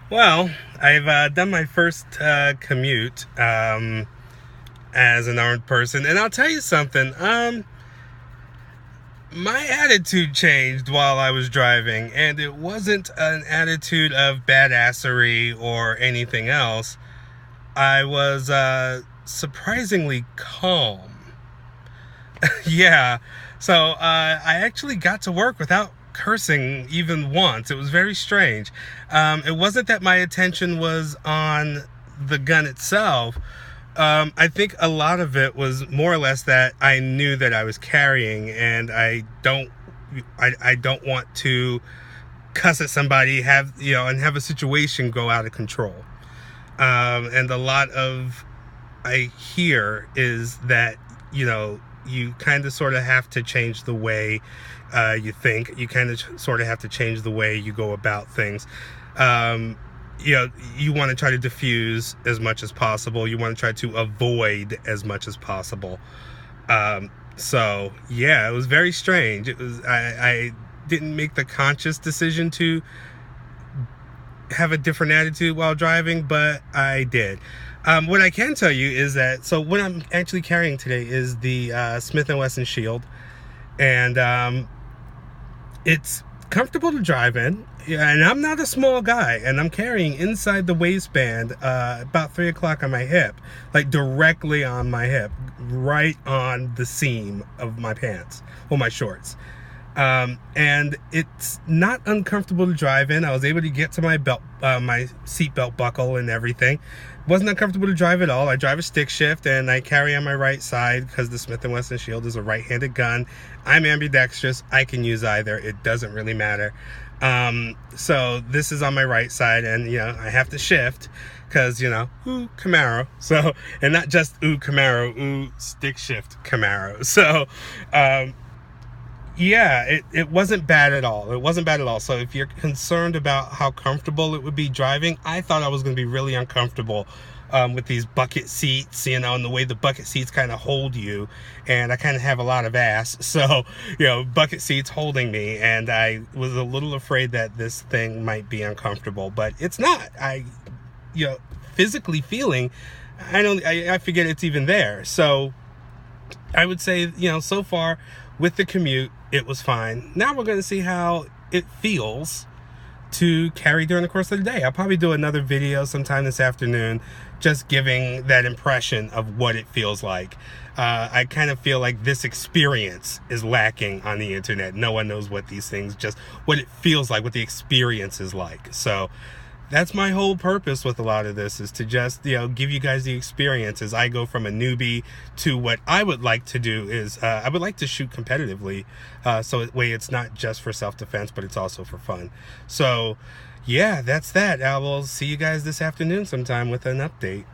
Well, I've done my first commute as an armed person, and I'll tell you something. My attitude changed while I was driving, and it wasn't an attitude of badassery or anything else. I was surprisingly calm. Yeah. So I actually got to work without cursing even once. It was very strange. It wasn't that my attention was on the gun itself. I think a lot of it was more or less that I knew that I was carrying, and I don't want to cuss at somebody, and have a situation go out of control. And a lot of I hear is that you kind of sort of have to change the way you think. You kind of sort of have to change the way you go about things. Um, you want to try to diffuse as much as possible. You want to try to avoid as much as possible. So yeah, it was very strange. I didn't make the conscious decision to have a different attitude while driving, but I did. What I can tell you is that, so what I'm actually carrying today is the Smith & Wesson Shield, and it's comfortable to drive in. Yeah, and I'm not a small guy, and I'm carrying inside the waistband about 3 o'clock on my hip, like directly on my hip, right on the seam of my pants or my shorts. And it's not uncomfortable to drive in. I was able to get to my belt, my seat belt buckle and everything. Wasn't uncomfortable to drive at all. I drive a stick shift, and I carry on my right side because the Smith & Wesson Shield is a right-handed gun. I'm ambidextrous. I can use either. It doesn't really matter. So this is on my right side, and I have to shift because ooh, Camaro. So, and not just ooh Camaro, ooh stick shift Camaro. So yeah, it wasn't bad at all. It wasn't bad at all. So if you're concerned about how comfortable it would be driving, I thought I was going to be really uncomfortable with these bucket seats, and the way the bucket seats kind of hold you. And I kind of have a lot of ass. So, bucket seats holding me. And I was a little afraid that this thing might be uncomfortable, but it's not. Physically feeling, I forget it's even there. So I would say, so far with the commute, it was fine. Now we're going to see how it feels to carry during the course of the day. I'll probably do another video sometime this afternoon, just giving that impression of what it feels like. I kind of feel like this experience is lacking on the internet. No one knows what these things, just what it feels like, what the experience is like. So that's my whole purpose with a lot of this, is to just give you guys the experience as I go from a newbie to what I would like to do is I would like to shoot competitively, so that way it's not just for self-defense, but it's also for fun. So yeah, that's that. I will see you guys this afternoon sometime with an update.